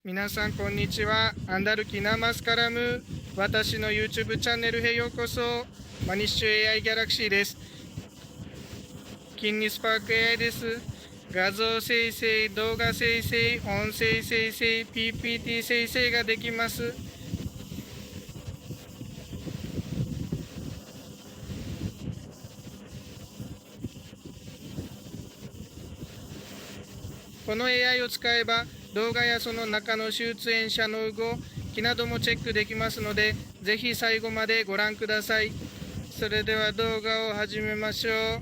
皆さんこんにちは。アンダルキナマスカラム。私の YouTube チャンネルへようこそ。マニッシュ AI ギャラクシーです。キンニスパーク AI です。画像生成、動画生成、音声生成、PPT 生成ができます。この AI を使えば動画やその中の出演者の動きなどもチェックできますので、ぜひ最後までご覧ください。それでは動画を始めましょう。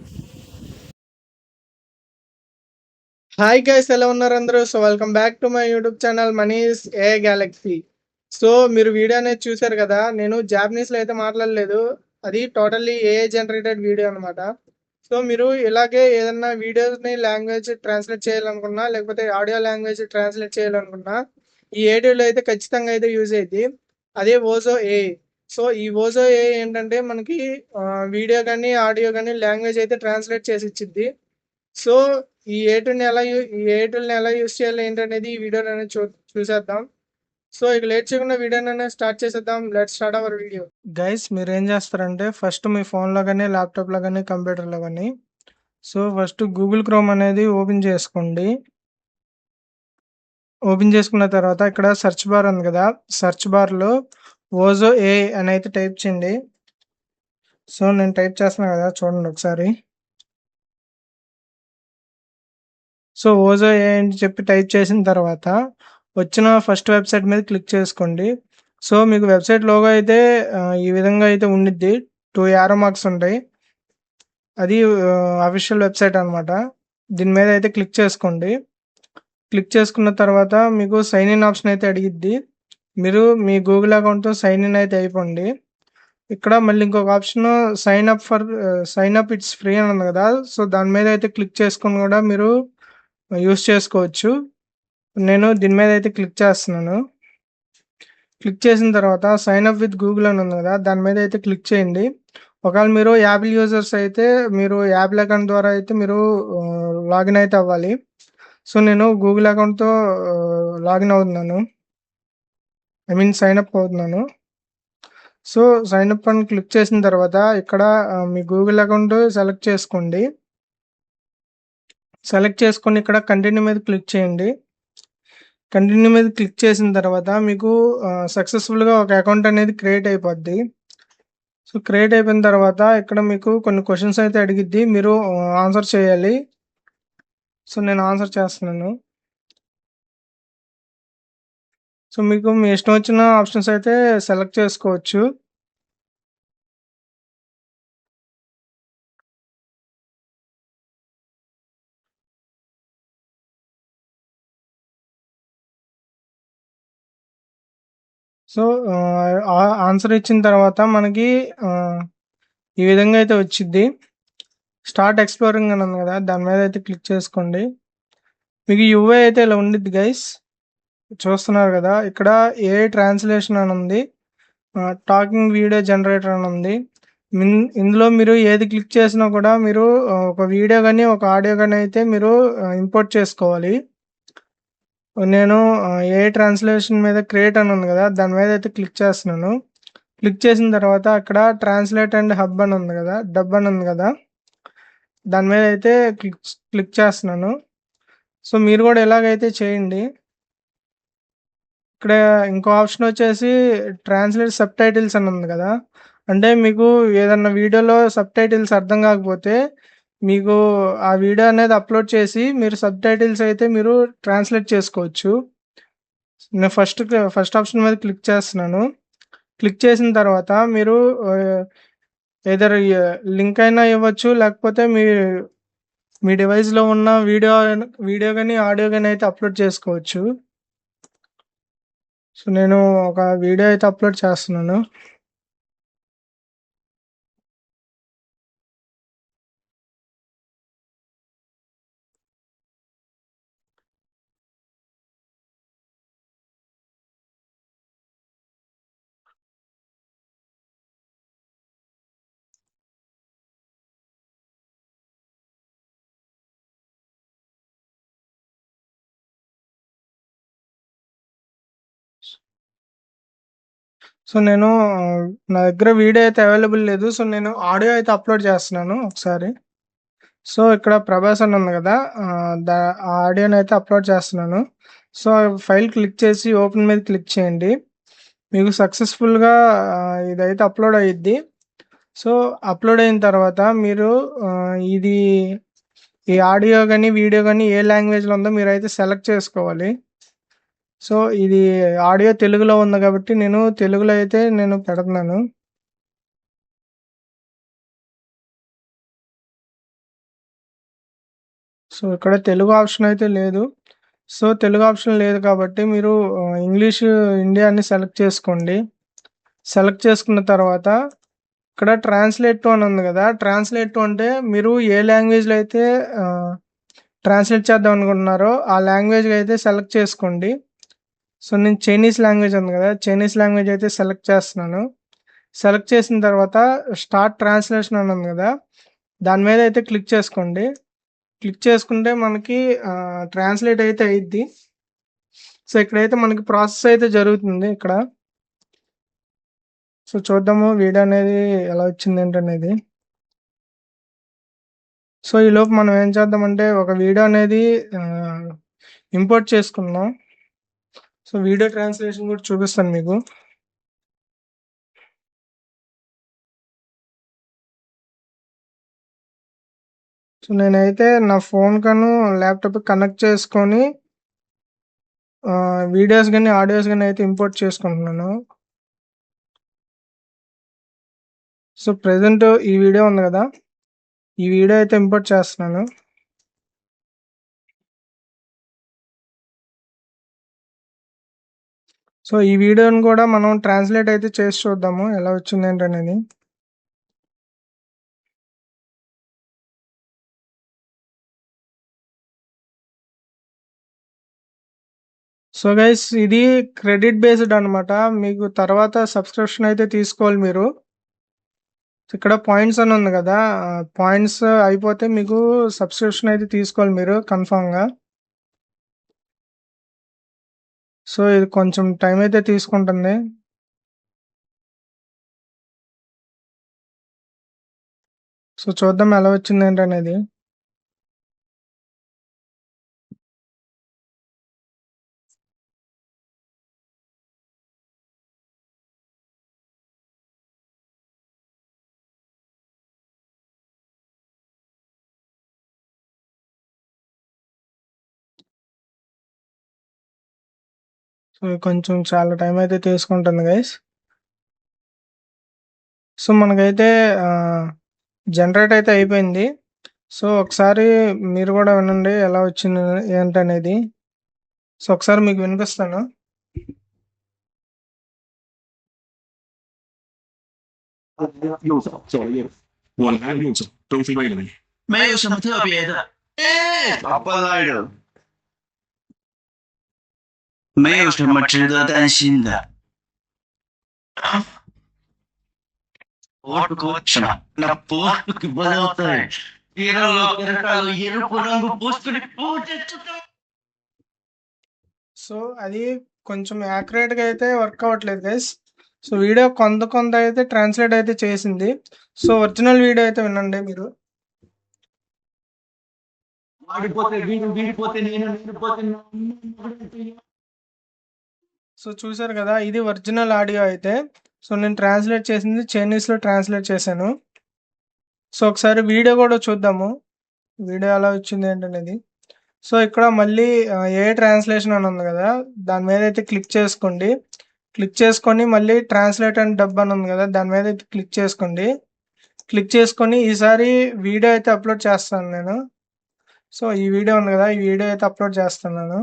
hi guys, ఎలా ఉన్నారు అందరూ? So welcome back to my YouTube channel మనీస్ a galaxy. So మీరు video అనేది చూశారు కదా, నేను జాపనీస్లో అయితే మాట్లాడలేదు. అది టోటల్లీ ఏఐ జనరేటెడ్ వీడియో అనమాట. సో మీరు ఇలాగే ఏదన్నా వీడియోస్ని లాంగ్వేజ్ ట్రాన్స్లేట్ చేయాలనుకున్నా, లేకపోతే ఆడియో లాంగ్వేజ్ ట్రాన్స్లేట్ చేయాలనుకున్నా, ఈ ఏడియోలో అయితే ఖచ్చితంగా అయితే యూజ్ అయ్యింది. అదే ఓజో ఏఐ. సో ఈ ఓజో ఏఐ ఏంటంటే మనకి వీడియో కానీ ఆడియో కానీ లాంగ్వేజ్ అయితే ట్రాన్స్లేట్ చేసి ఇచ్చిద్ది. సో ఈ ఏటుల్ని ఎలా యూస్ చేయాలి ఏంటనేది ఈ వీడియోలో అనేది చూసేద్దాం. సో ఇక లేట్ చేయకుండా వీడియోని స్టార్ట్ చేసేద్దాం. Let's start our video. Guys, మీరు ఏం చేస్తారంటే ఫస్ట్ మీ ఫోన్లో కానీ ల్యాప్టాప్లో కానీ కంప్యూటర్లో కానీ సో ఫస్ట్ గూగుల్ క్రోమ్ అనేది ఓపెన్ చేసుకోండి. ఓపెన్ చేసుకున్న తర్వాత ఇక్కడ సెర్చ్ బార్ ఉంది కదా, సెర్చ్ బార్లో ఓజో ఏ అని అయితే టైప్ చేయండి. సో నేను టైప్ చేస్తున్నాను కదా, చూడండి ఒకసారి. సో ఓజో ఏ అని చెప్పి టైప్ చేసిన తర్వాత వచ్చిన ఫస్ట్ వెబ్సైట్ మీద క్లిక్ చేసుకోండి. సో మీకు వెబ్సైట్ లోగో అయితే ఈ విధంగా అయితే ఉండిద్ది. 2 యారో మార్క్స్ ఉంటాయి. అది అఫీషియల్ వెబ్సైట్ అనమాట. దీని మీద అయితే క్లిక్ చేసుకోండి. క్లిక్ చేసుకున్న తర్వాత మీకు సైన్ ఇన్ ఆప్షన్ అయితే అడిగిద్ది. మీరు మీ గూగుల్ అకౌంట్తో సైన్ ఇన్ అయితే అయిపోండి. ఇక్కడ మళ్ళీ ఇంకొక option sign up it's free అని ఉంది కదా, సో దాని మీద అయితే క్లిక్ చేసుకొని కూడా మీరు యూస్ చేసుకోవచ్చు. నేను దీని మీద అయితే క్లిక్ చేస్తున్నాను. క్లిక్ చేసిన తర్వాత సైన్ అప్ విత్ గూగుల్ అని ఉంది కదా, దాని మీద అయితే క్లిక్ చేయండి. ఒకవేళ మీరు యాపిల్ యూజర్స్ అయితే మీరు యాపిల్ అకౌంట్ ద్వారా అయితే మీరు లాగిన్ అయితే అవ్వాలి. సో నేను గూగుల్ అకౌంట్తో లాగిన్ అవుతున్నాను, సైన్ అప్ అవుతున్నాను. సో సైన్ అప్ అని క్లిక్ చేసిన తర్వాత ఇక్కడ మీ గూగుల్ అకౌంట్ సెలెక్ట్ చేసుకోండి. సెలెక్ట్ చేసుకొని ఇక్కడ కంటిన్యూ మీద క్లిక్ చేయండి. కంటిన్యూ మీద క్లిక్ చేసిన తర్వాత మీకు సక్సెస్ఫుల్గా ఒక అకౌంట్ అనేది క్రియేట్ అయిపోద్ది. సో క్రియేట్ అయిపోయిన తర్వాత ఇక్కడ మీకు కొన్ని క్వశ్చన్స్ అయితే అడిగిద్ది, మీరు ఆన్సర్ చేయాలి. సో నేను ఆన్సర్ చేస్తున్నాను. సో మీకు మీ ఇష్టం వచ్చిన ఆప్షన్స్ అయితే సెలెక్ట్ చేసుకోవచ్చు. సో ఆన్సర్ ఇచ్చిన తర్వాత మనకి ఈ విధంగా అయితే వచ్చింది. స్టార్ట్ ఎక్స్ప్లోరింగ్ అని ఉంది కదా, దాని మీద అయితే క్లిక్ చేసుకోండి. మీకు యూఐ అయితే ఇలా ఉండిద్ది గైస్, చూస్తున్నారు కదా. ఇక్కడ ఏ ట్రాన్స్లేషన్ అని ఉంది, టాకింగ్ వీడియో జనరేటర్ అని ఉంది. ఇందులో మీరు ఏది క్లిక్ చేసినా కూడా మీరు ఒక వీడియో కానీ ఒక ఆడియో కానీ అయితే మీరు ఇంపోర్ట్ చేసుకోవాలి. నేను ఏ ట్రాన్స్లేషన్ మీద క్రియేట్ అని ఉంది కదా, దాని మీద అయితే క్లిక్ చేస్తున్నాను. క్లిక్ చేసిన తర్వాత అక్కడ ట్రాన్స్లేట్ అండ్ హబ్ అని ఉంది కదా, డబ్ అని ఉంది కదా, దాని మీద అయితే క్లిక్ చేస్తున్నాను. సో మీరు కూడా ఎలాగైతే చేయండి. ఇక్కడ ఇంకో ఆప్షన్ వచ్చేసి ట్రాన్స్లేట్ సబ్ టైటిల్స్ అని ఉంది కదా, అంటే మీకు ఏదన్నా వీడియోలో సబ్ టైటిల్స్ అర్థం కాకపోతే మీకు ఆ వీడియో అనేది అప్లోడ్ చేసి మీరు సబ్ టైటిల్స్ అయితే మీరు ట్రాన్స్లేట్ చేసుకోవచ్చు. నేను ఫస్ట్ ఆప్షన్ మీద క్లిక్ చేస్తున్నాను. క్లిక్ చేసిన తర్వాత మీరు ఏదర్ లింక్ అయినా ఇవ్వచ్చు, లేకపోతే మీ డివైస్లో ఉన్న వీడియో కానీ ఆడియో కానీ అయితే అప్లోడ్ చేసుకోవచ్చు. సో నేను ఒక వీడియో అయితే అప్లోడ్ చేస్తున్నాను. సో, నేను నా దగ్గర వీడియో అయితే అవైలబుల్ లేదు. సో, నేను ఆడియో అయితే అప్‌లోడ్ చేస్తున్నాను ఒకసారి. సో, ఇక్కడ 'ప్రభాస్' అని ఉంది గదా! ఆ ఆడియోనైతే అప్‌లోడ్ చేస్తున్నాను. సో, ఫైల్ క్లిక్ చేసి ఓపెన్ మీద క్లిక్ చేయండి. మీకు సక్సెస్‌ఫుల్‌గా ఇదైతే అప్‌లోడ్ అయ్యిద్ది. సో, అప్‌లోడ్ అయిన తర్వాత మీరు ఈ ఆడియో గాని, వీడియో గాని ఏ లాంగ్వేజ్‌లో ఉందో మీరైతే సెలెక్ట్ చేసుకోవాలి. సో, ఇది ఆడియో తెలుగులో ఉంది కాబట్టి నేను తెలుగులో అయితే పెడుతున్నాను. సో, ఇక్కడ తెలుగు ఆప్షన్ అయితే లేదు. సో, తెలుగు ఆప్షన్ లేదు కాబట్టి మీరు ఇంగ్లీష్ ఇండియా అని సెలెక్ట్ చేసుకోండి. సెలెక్ట్ చేసుకున్న తర్వాత ఇక్కడ ట్రాన్స్లేట్ టు అని ఉంది కదా! ట్రాన్స్లేట్ టు అంటే మీరు ఏ లాంగ్వేజ్‌లో అయితే ట్రాన్స్లేట్ చేద్దాం అనుకుంటున్నారో ఆ లాంగ్వేజ్‌గా అయితే సెలెక్ట్ చేసుకోండి. సో, నేను చైనీస్ లాంగ్వేజ్ ఉంది కదా! చైనీస్ లాంగ్వేజ్ అయితే సెలెక్ట్ చేస్తున్నాను. సెలెక్ట్ చేసిన తర్వాత స్టార్ట్ ట్రాన్స్లేషన్ అని ఉంది కదా! దాని మీద అయితే క్లిక్ చేసుకోండి. క్లిక్ చేసుకుంటే మనకి ట్రాన్స్లేట్ అయితే అయ్యిద్ది. సో, ఇక్కడైతే మనకి ప్రాసెస్ అయితే జరుగుతుంది ఇక్కడ. సో, చూద్దాము వీడియో అనేది ఎలా వచ్చింది ఏంటనేది. సో, ఈలోపు మనం ఏం చేద్దామంటే ఒక వీడియో అనేది ఇంపోర్ట్ చేసుకుందాం. సో, వీడియో ట్రాన్స్లేషన్ కూడా చూపిస్తాను మీకు. సో, నేనైతే నా ఫోన్ ల్యాప్‌టాప్‌కి కనెక్ట్ చేసుకొని వీడియోస్ గాని, ఆడియోస్ గాని అయితే ఇంపోర్ట్ చేసుకుంటున్నాను. సో, ప్రెజెంట్ ఈ వీడియో ఉంది కదా! ఈ వీడియో అయితే ఇంపోర్ట్ చేస్తున్నాను. సో, ఈ వీడియోని కూడా మనం ట్రాన్స్లేట్ అయితే చేసి చూద్దాము ఎలా వచ్చింది ఏంటనేది. సో, గైస్ ఇది క్రెడిట్ బేస్డ్ అనమాట. మీకు తర్వాత సబ్స్క్రిప్షన్ అయితే తీసుకోవాలి మీరు. ఇక్కడ పాయింట్స్ అని ఉంది కదా! పాయింట్స్ అయిపోతే మీకు సబ్స్క్రిప్షన్ అయితే తీసుకోవాలి మీరు కన్ఫర్మ్‌గా. సో, ఇది కొంచెం టైం అయితే తీసుకుంటుంది. సో, చూద్దాం ఎలా వచ్చింది ఏంటనేది. సో, కొంచెం చాలా టైం అయితే తీసుకుంటుంది గైస్. సో, మనకైతే జనరేట్ అయితే అయిపోయింది. సో, ఒకసారి మీరు కూడా వినండి ఎలా వచ్చింది ఏంటనేది. సో, ఒకసారి మీకు వినిపిస్తాను. 右手走了右手，我拿右手都是为了你。没有什么特别的。咋办来着？没有什么值得担心的。ఓటుకు వచ్చిన నా పోస్టుకి బలవుతాయి. తీరంలో కెరటాలు ఎరుపు రంగు పూసుకుని పూజెచ్చుతాయి. సో, అది కొంచెం యాక్యురేట్‌గా అయితే వర్క్ అవ్వట్లేదు గైస్. సో, వీడియో కొంత అయితే ట్రాన్స్లేట్ అయితే చేసింది. సో, ఒరిజినల్ వీడియో అయితే వినండి మీరు. వాడిపోతే వీడు, వీడిపోతే నేను, వీడిపోతే నా అమ్మ. సో, చూసారు కదా! ఇది ఒరిజినల్ ఆడియో అయితే. సో, నేను ట్రాన్స్లేట్ చేసింది చైనీస్‌లో ట్రాన్స్లేట్ చేశాను. సో, ఒకసారి వీడియో కూడా చూద్దాము. వీడియో ఎలా వచ్చింది ఏంటనేది. సో, ఇక్కడ మళ్ళీ ఏఐ ట్రాన్స్లేషన్ అని ఉంది కదా! దాని మీద అయితే క్లిక్ చేసుకోండి. క్లిక్ చేసుకొని మళ్ళీ ట్రాన్స్లేట్ అండ్ డబ్ అని ఉంది కదా! దాని మీద అయితే క్లిక్ చేసుకోండి. క్లిక్ చేసుకొని ఈసారి వీడియో అయితే అప్‌లోడ్ చేస్తాను నేను. సో, ఈ వీడియో ఉంది కదా! ఈ వీడియో అయితే అప్‌లోడ్ చేస్తున్నాను.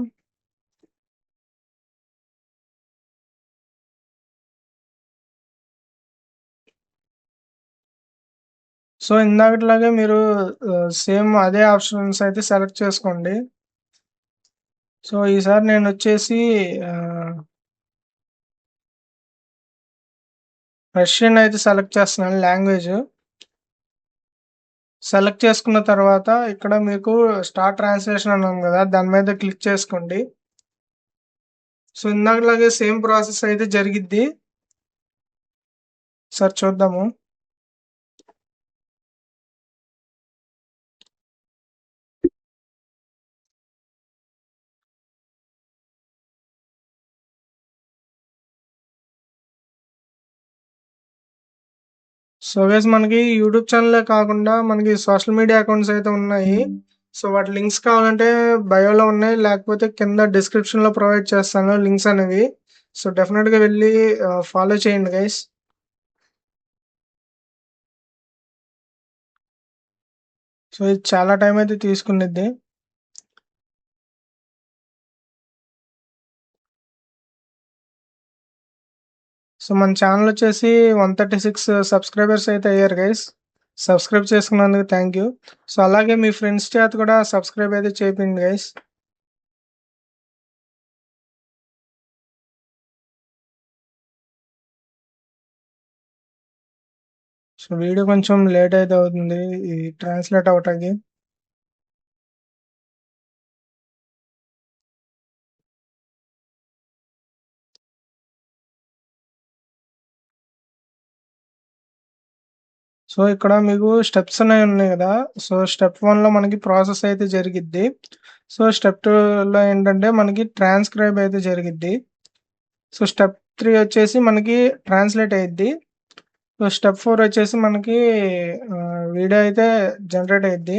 సో, ఇందాకట్లాగే మీరు సేమ్ అదే ఆప్షన్స్ అయితే సెలెక్ట్ చేసుకోండి. సో, ఈసారి నేనొచ్చేసి రష్యన్ అయితే సెలెక్ట్ చేస్తున్నాను లాంగ్వేజ్. సెలెక్ట్ చేసుకున్న తర్వాత ఇక్కడ మీకు స్టార్ట్ ట్రాన్స్లేషన్ అని ఉంది కదా! దాని మీద క్లిక్ చేసుకోండి. సో, ఇందాకలాగే సేమ్ ప్రాసెస్ అయితే జరిగిద్ది. ఒకసారి చూద్దాము. సో గైస్ మనకి యూట్యూబ్ ఛానలే కాకుండా మనకి సోషల్ మీడియా అకౌంట్స్ అయితే ఉన్నాయి. సో వాటి లింక్స్ కావాలంటే బయోలో ఉన్నాయి, లేకపోతే కింద డిస్క్రిప్షన్లో ప్రొవైడ్ చేస్తాను లింక్స్ అనేవి. సో డెఫినెట్గా వెళ్ళి ఫాలో చేయండి గైస్. సో ఇది చాలా టైం అయితే తీసుకునిద్ది. సో మన ఛానల్ వచ్చేసి 136 సబ్స్క్రైబర్స్ అయితే అయ్యారు గైస్. సబ్స్క్రైబ్ చేసుకున్నందుకు థ్యాంక్ యూ. సో అలాగే మీ ఫ్రెండ్స్ చేత కూడా సబ్స్క్రైబ్ అయితే చేయండి గైస్. సో వీడియో కొంచెం లేట్ అయితే అవుతుంది ఈ ట్రాన్స్లేట్ అవటానికి. సో ఇక్కడ మీకు స్టెప్స్ అనేవి ఉన్నాయి కదా. సో స్టెప్ 1లో మనకి ప్రాసెస్ అయితే జరిగిద్ది. సో స్టెప్ 2లో ఏంటంటే మనకి ట్రాన్స్క్రైబ్ అయితే జరిగిద్ది. సో స్టెప్ 3 వచ్చేసి మనకి ట్రాన్స్లేట్ అయ్యిద్ది. సో స్టెప్ 4 వచ్చేసి మనకి వీడియో అయితే జనరేట్ అయ్యిద్ది.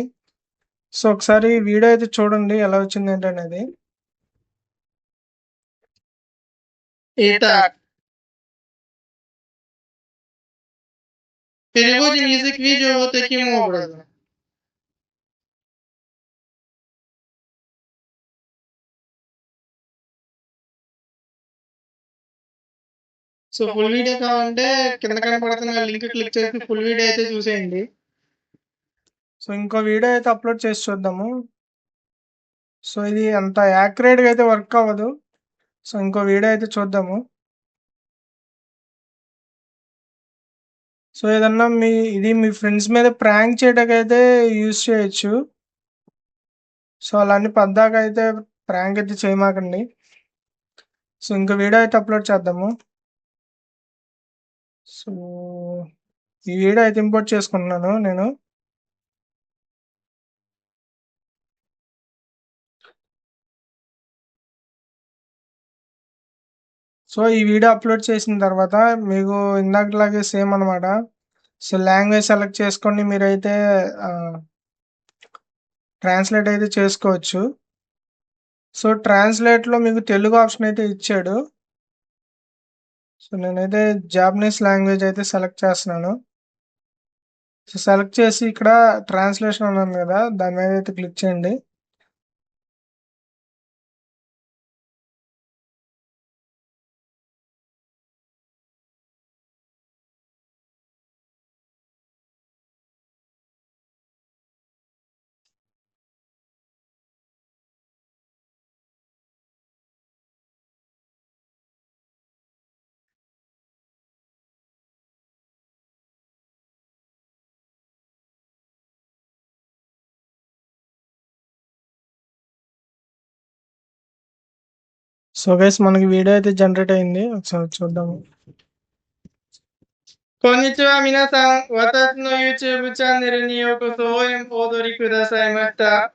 సో ఒకసారి వీడియో అయితే చూడండి ఎలా వచ్చింది ఏంటనేది. Итак, переводим язык видео вот таким образом. సో ఫుల్ వీడియో కావాలంటే కింద కనపడుతున్న లింక్ క్లిక్ చేసి ఫుల్ వీడియో అయితే చూసేయండి. సో ఇంకో వీడియో అయితే అప్లోడ్ చేసి చూద్దాము. సో ఇది అంత యాక్యురేట్గా అయితే వర్క్ అవ్వదు. సో ఇంకో వీడియో అయితే చూద్దాము. సో ఏదన్నా ఇది మీ ఫ్రెండ్స్ మీద ప్రాంక్ చేయడానికి అయితే యూజ్ చేయొచ్చు. సో అలాంటి పద్దాక అయితే ప్రాంక్ అయితే చేయమాకండి. సో ఇంకో వీడియో అయితే అప్లోడ్ చేద్దాము. సో ఈ వీడియో అయితే ఇంపోర్ట్ చేసుకుంటున్నాను నేను. సో ఈ వీడియో అప్లోడ్ చేసిన తర్వాత మీకు ఇందాకలాగే సేమ్ అనమాట. సో లాంగ్వేజ్ సెలెక్ట్ చేసుకొని మీరైతే ట్రాన్స్లేట్ అయితే చేసుకోవచ్చు. సో ట్రాన్స్లేట్లో మీకు తెలుగు ఆప్షన్ అయితే ఇచ్చాడు. సో నేనైతే జాపనీస్ లాంగ్వేజ్ అయితే సెలెక్ట్ చేస్తున్నాను. సో సెలెక్ట్ చేసి ఇక్కడ ట్రాన్స్లేషన్ అన్నాను కదా, దాని మీద అయితే క్లిక్ చేయండి. సో గైస్ మనకి వీడియో అయితే జనరేట్ అయింది. ఒకసారి చూద్దాము. こんにちは皆さん、私の YouTube チャンネルにようこそ応援お踊りくださいました。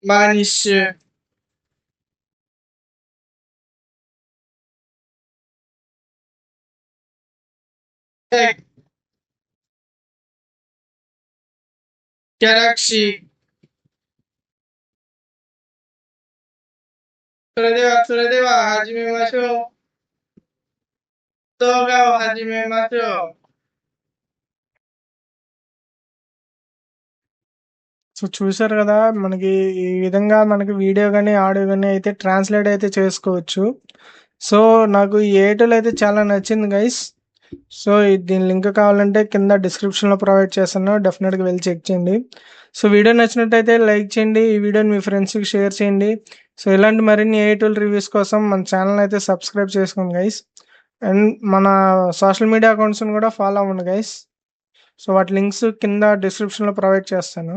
マーニッシュ。ギャラクシー。それでは始めましょう。動画を始めましょう。సో చూసారు కదా, మనకి ఈ విధంగా మనకి వీడియో కానీ ఆడియో కానీ అయితే ట్రాన్స్లేట్ అయితే చేసుకోవచ్చు. సో నాకు ఈ ఎయిర్టెల్ అయితే చాలా నచ్చింది గైస్. సో దీని లింక్ కావాలంటే కింద డిస్క్రిప్షన్లో ప్రొవైడ్ చేస్తాను, డెఫినెట్గా వెళ్ళి చెక్ చేయండి. సో వీడియో నచ్చినట్టయితే లైక్ చేయండి, ఈ వీడియోని మీ ఫ్రెండ్స్కి షేర్ చేయండి. సో ఇలాంటి మరిన్ని ఎయిర్టెల్ రివ్యూస్ కోసం మన ఛానల్ అయితే సబ్స్క్రైబ్ చేసుకోండి గైస్. అండ్ మన సోషల్ మీడియా అకౌంట్స్ని కూడా ఫాలో అవ్వండి గైస్. సో వాటి లింక్స్ కింద డిస్క్రిప్షన్లో ప్రొవైడ్ చేస్తాను.